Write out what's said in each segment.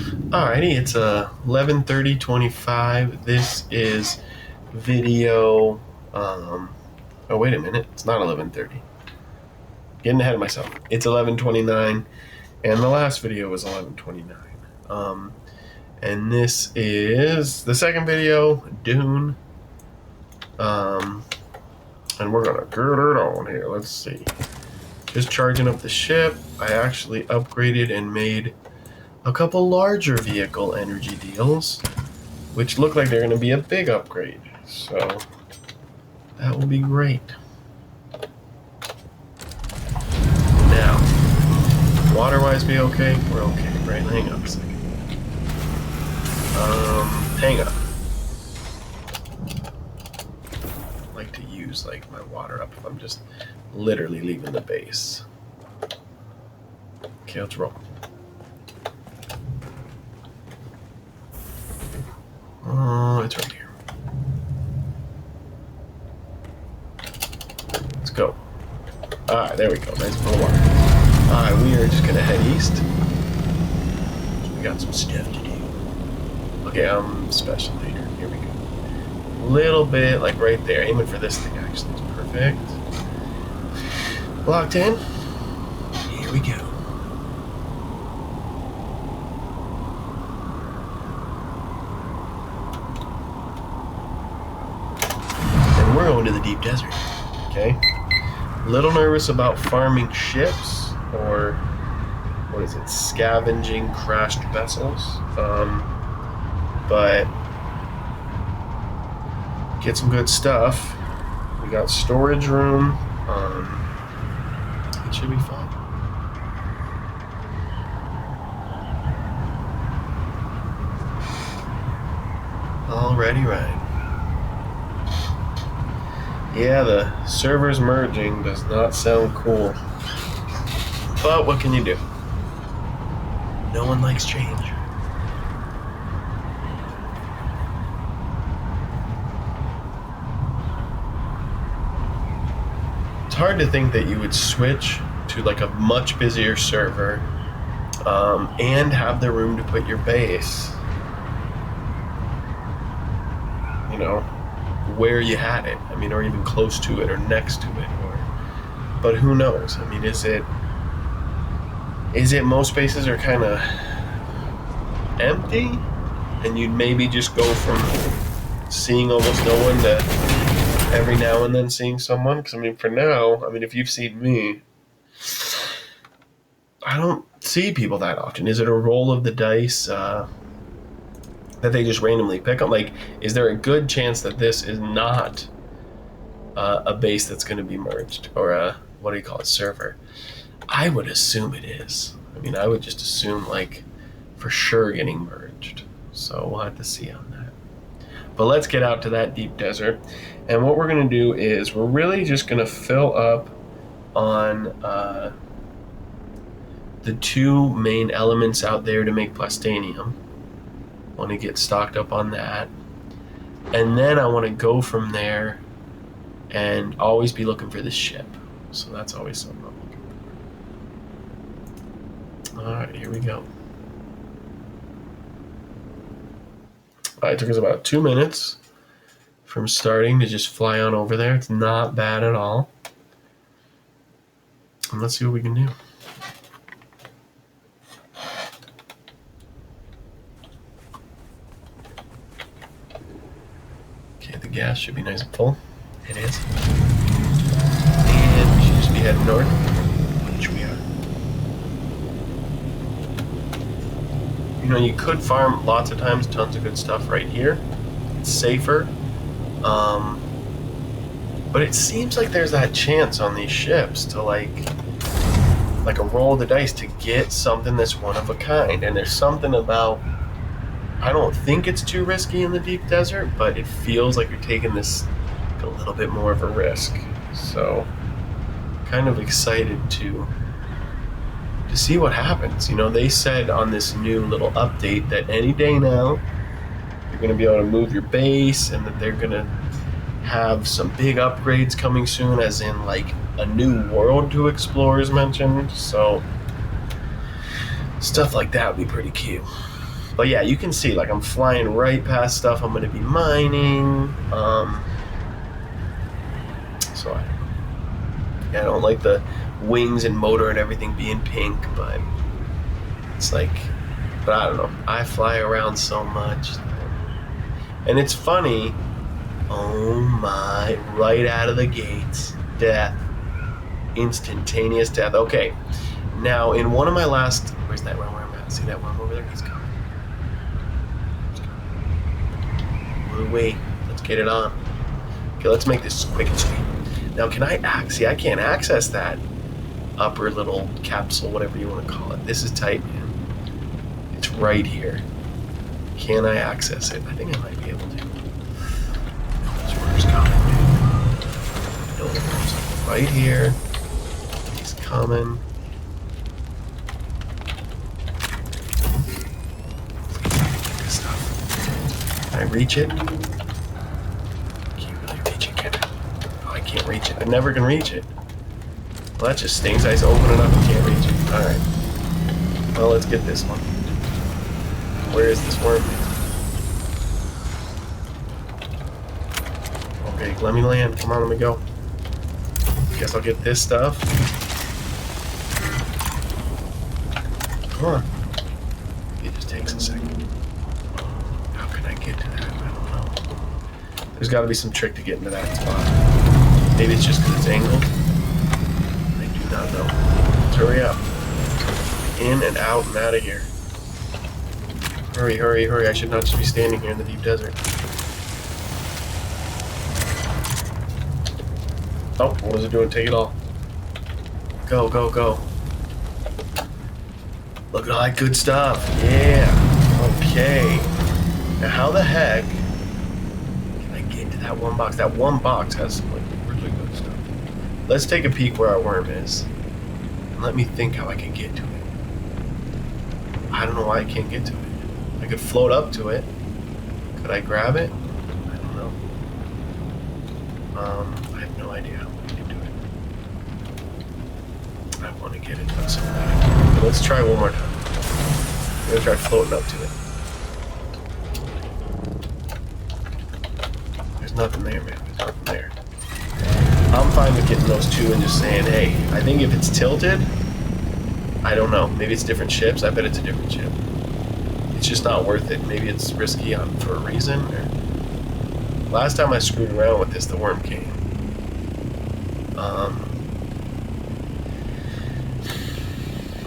Alrighty, it's 11:30:25. This is video. Oh wait a minute, it's not 11:30. Getting ahead of myself. It's 11:29, and the last video was 11:29. And this is the second video, Dune. And we're gonna get it on here. Let's see. Just charging up the ship. I actually upgraded and made a couple larger vehicle energy deals, which look like they're going to be a big upgrade. So that will be great. Now, water-wise, be okay? We're okay, right? Hang on a second. Hang on. I like to use like my water up if I'm just literally leaving the base. Okay, let's roll. Oh, it's right here. Let's go. Alright, there we go. Nice full of water. Alright, we are just gonna head east. We got some stuff to do. Okay, special later. Here we go. A little bit, like right there. Aiming for this thing, actually. It's perfect. Locked in. Here we go. We're going to the deep desert, okay? Little nervous about farming ships or, what is it, scavenging crashed vessels. But get some good stuff. We got storage room. It should be fun. Alrighty, right. Yeah, the servers merging does not sound cool. But what can you do? No one likes change. It's hard to think that you would switch to like a much busier server and have the room to put your base, you know, where you had it. I mean, or even close to it or next to it. But who knows? I mean, is it most bases are kind of empty and you'd maybe just go from seeing almost no one to every now and then seeing someone? Because, I mean, for now, I mean, if you've seen me, I don't see people that often. Is it a roll of the dice that they just randomly pick up? Like, is there a good chance that this is not a base that's going to be merged, or a, what do you call it, server? I would assume it is. I mean, I would just assume, like, for sure getting merged. So we'll have to see on that. But let's get out to that deep desert. And what we're going to do is we're really just going to fill up on the two main elements out there to make plastanium. Want to get stocked up on that. And then I want to go from there and always be looking for this ship. So that's always something I'm looking for. Alright, here we go. It took us about 2 minutes from starting to just fly on over there. It's not bad at all. And let's see what we can do. Okay, the gas should be nice and full. It is. And we should just be heading north, which we are. You know, you could farm lots of times, tons of good stuff right here. It's safer. But it seems like there's that chance on these ships to like a roll of the dice to get something that's one of a kind. And there's something about, I don't think it's too risky in the deep desert, but it feels like you're taking this a little bit more of a risk. So kind of excited to see what happens. You know, they said on this new little update that any day now you're going to be able to move your base, and that they're going to have some big upgrades coming soon, as in like a new world to explore is mentioned. So stuff like that would be pretty cute. But yeah, you can see, like, I'm flying right past stuff I'm going to be mining. So I don't like the wings and motor and everything being pink, but it's like, but I don't know. I fly around so much. And it's funny. Oh my, right out of the gates. Death. Instantaneous death. Okay. Now, in one of my last... Where's that worm? Where I'm at? See that worm over there? He's coming. Wait. Let's get it on. Okay, let's make this quick and sweet. Now, can I... See, I can't access that upper little capsule, whatever you want to call it. This is tight, man. It's right here. Can I access it? I think I might be able to. This worm's coming, dude. No, the worm's right here. He's coming. Can I reach it? Can't really reach it, can I? Oh, I can't reach it. I never can reach it. Well, that just stinks. I just open it up and can't reach it. Alright. Well, let's get this one. Where is this worm? Okay, let me land. Come on, let me go. Guess I'll get this stuff. Come on. It just takes a second. How can I get to that? I don't know. There's got to be some trick to get into that spot. Maybe it's just because it's angled. I do not know. Let's hurry up. In and out and out of here. Hurry, hurry, hurry. I should not just be standing here in the deep desert. Oh, what is it doing? Take it all. Go, go, go. Look at all that good stuff. Yeah. Okay. Now, how the heck can I get to that one box? That one box has some, like, really good stuff. Let's take a peek where our worm is. And let me think how I can get to it. I don't know why I can't get to it. I could float up to it. Could I grab it? I don't know. I have no idea how I can do it. I want to get it done so bad. Okay, let's try one more time. I'm going to try floating up to it. There's nothing there, man. There's nothing there. I'm fine with getting those two and just saying, hey, I think if it's tilted, I don't know. Maybe it's different ships. I bet it's a different ship. It's just not worth it. Maybe it's risky for a reason. Or... Last time I screwed around with this, the worm came.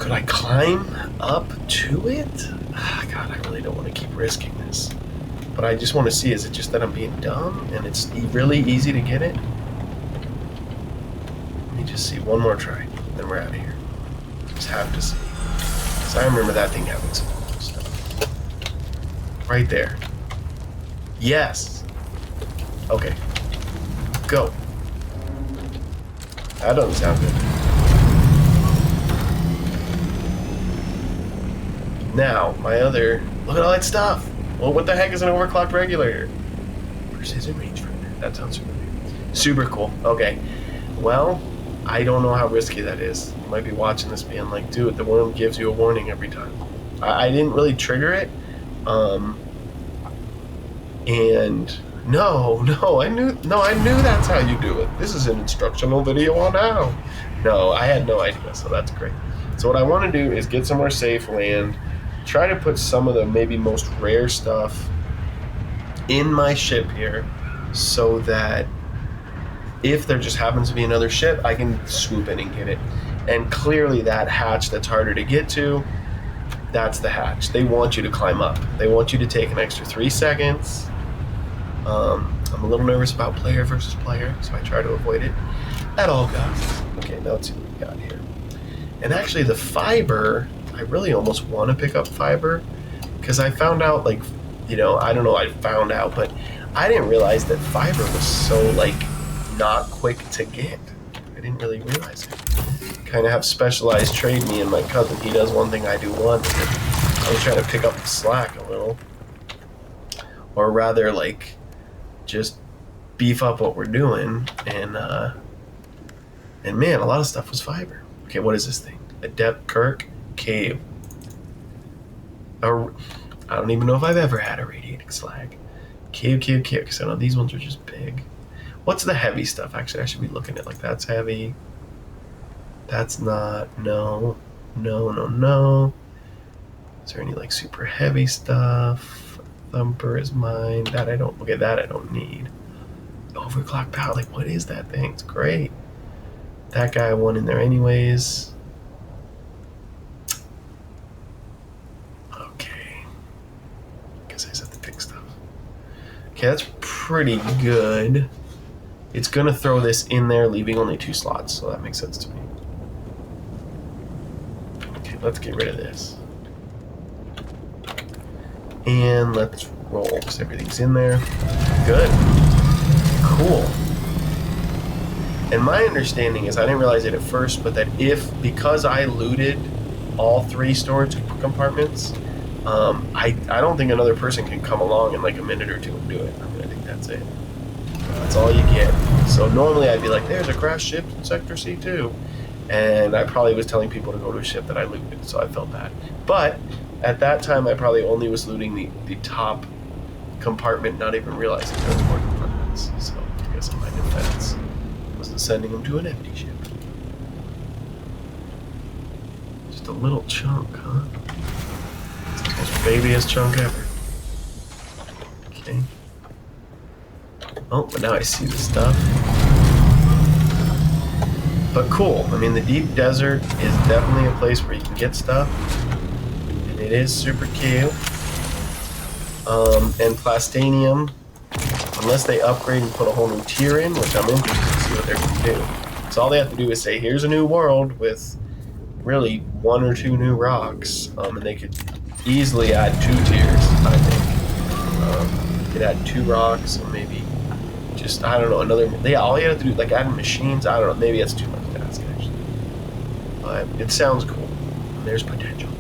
Could I climb up to it? God, I really don't want to keep risking this. But I just want to see, is it just that I'm being dumb and it's really easy to get it? Let me just see one more try, then we're out of here. Just have to see. Because I remember that thing having some cool stuff. Right there. Yes. Okay. Go. That doesn't sound good. Now, my other... Look at all that stuff. Well, what the heck is an overclocked regulator? Precision rangefinder. That sounds familiar. Super cool. Okay. Well, I don't know how risky that is. You might be watching this being like, dude, the worm gives you a warning every time. I didn't really trigger it. And no, I knew that's how you do it. This is an instructional video on how. No, I had no idea, so that's great. So what I want to do is get somewhere safe, land, try to put some of the maybe most rare stuff in my ship here so that if there just happens to be another ship, I can swoop in and get it. And clearly that hatch that's harder to get to, that's the hatch. They want you to climb up. They want you to take an extra 3 seconds. I'm a little nervous about player versus player, so I try to avoid it at all costs. Okay, now let's see what we got here. And actually the fiber, I really almost want to pick up fiber because I found out, like, you know, I don't know, I found out, but I didn't realize that fiber was so, like, not quick to get. I didn't really realize it. Kind of have specialized trade, me and my cousin. He does one thing, I do one. I was trying to pick up the slack a little. Or rather, like, just beef up what we're doing. And man, a lot of stuff was fiber. Okay, what is this thing? Adept Kirk Cave. I don't even know if I've ever had a radiating slag. Because I know these ones are just big. What's the heavy stuff? Actually, I should be looking at like that's heavy. That's not. No. Is there any like super heavy stuff? Thumper is mine. That I don't. Okay, that I don't need. Overclock power. Like, what is that thing? It's great. That guy won in there anyways. Okay. Guess I said the big stuff. Okay, that's pretty good. It's gonna throw this in there, leaving only 2 slots, so that makes sense to me. Okay, let's get rid of this. And let's roll, because everything's in there. Good. Cool. And my understanding is, I didn't realize it at first, but that because I looted all 3 storage compartments, I don't think another person can come along in like a minute or 2 and do it. I mean, I think that's it. That's all you get. So normally I'd be like, there's a crashed ship in Sector C2. And I probably was telling people to go to a ship that I looted, so I felt bad. But at that time, I probably only was looting the top compartment, not even realizing there were more compartments. So I guess in my defense, I wasn't sending them to an empty ship. Just a little chunk, huh? It's the most babyest chunk ever. Okay. Oh, but now I see the stuff. But cool. I mean, the deep desert is definitely a place where you can get stuff. And it is super cute. And Plastanium, unless they upgrade and put a whole new tier in, which I'm interested to see what they're going to do. So all they have to do is say, here's a new world with really 1 or 2 new rocks. And they could easily add 2 tiers, I think. You could add 2 rocks and maybe just, I don't know, another. Yeah, all you have to do, like adding machines, I don't know, maybe that's too much to ask actually. But it sounds cool. There's potential.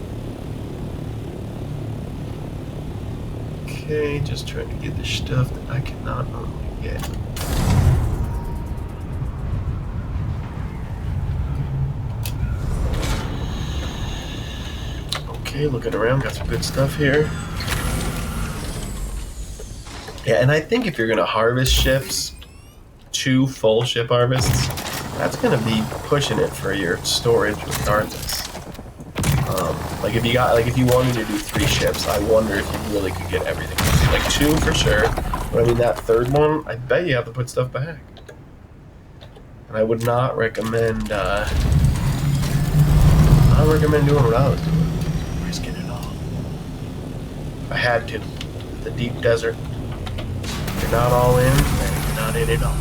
Okay, just trying to get the stuff that I cannot normally get. Okay, looking around, got some good stuff here. Yeah, and I think if you're going to harvest ships, 2 full ship harvests, that's going to be pushing it for your storage regardless. Like if you wanted to do 3 ships, I wonder if you really could get everything. Like 2 for sure, but I mean that 3rd one, I bet you have to put stuff back. And I would not recommend. I don't recommend doing what I was doing, risking it all. If I had to, the deep desert. If you're not all in, then you're not in it all.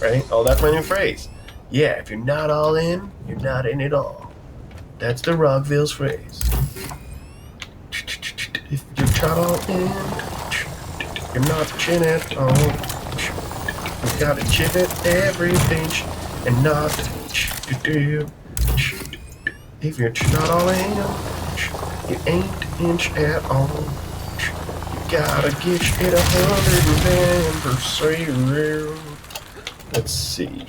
Right? Oh, that's my new phrase. Yeah, if you're not all in, you're not in it all. That's the Rockville's phrase. If you're not all in, you're not in it all. You gotta chip it every inch and not do. If you're not all in, you ain't inch at all. Gotta get it 110%. Let's see.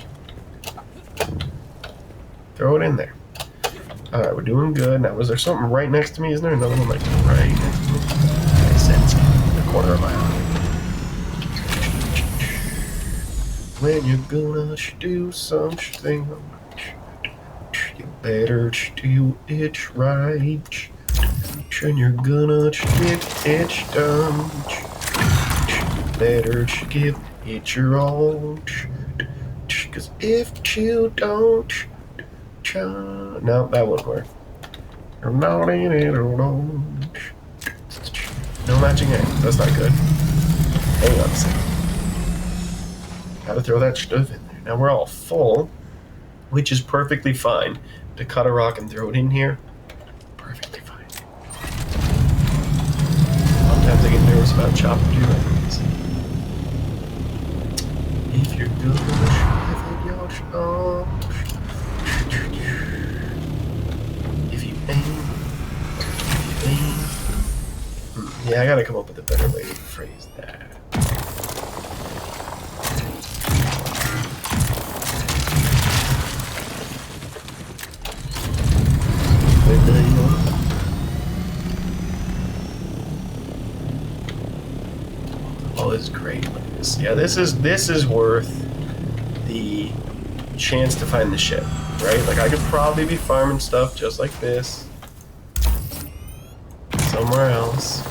Throw it in there. Alright, we're doing good. Now, was there something right next to me? Isn't there another one like right next to me? I sense it in the corner of my eye. When you're gonna do something, you better do it right. And you're gonna get it done. Better give it your all. Cause if you don't, no, that wouldn't work. You're not in it alone. No matching hands. That's not good. Hang on a second. Gotta throw that stuff in there. Now we're all full, which is perfectly fine. To cut a rock and throw it in here, perfectly fine. Sometimes I get nervous about chopping your enemies. If you're good, if you're strong. If you aim. Yeah, I gotta come up with a better way to phrase that. Oh, this is great. Look at this. Yeah, this is worth the chance to find the ship, right? Like, I could probably be farming stuff just like this somewhere else.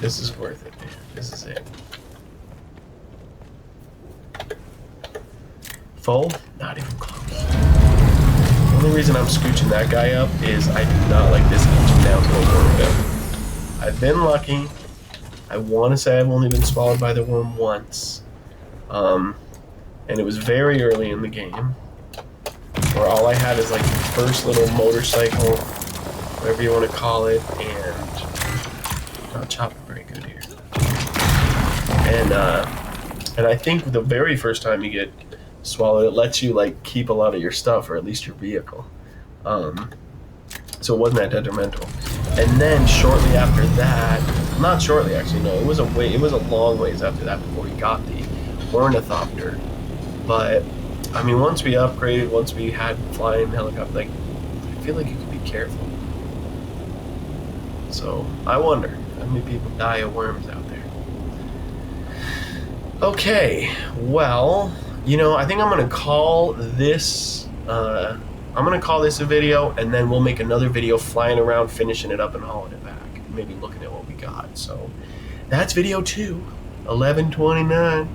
This is worth it, man. This is it. Full? Not even close. The only reason I'm scooching that guy up is I do not like this engine down to a worm bit. I've been lucky. I want to say I've only been swallowed by the worm once. And it was very early in the game, where all I had is like the first little motorcycle, whatever you want to call it, and not chopping very good here. And I think the very first time you get swallowed, it lets you like keep a lot of your stuff, or at least your vehicle. So it wasn't that detrimental. And then shortly after that, not shortly actually, no, it was a long ways after that before we got the ornithopter. But I mean, once we upgraded, once we had flying helicopter, like, I feel like you could be careful. So I wonder how many people die of worms out there. Okay, well, you know, I think I'm gonna call this a video, and then we'll make another video flying around, finishing it up and hauling it back, maybe looking at what we got. So that's video 2, 11:29.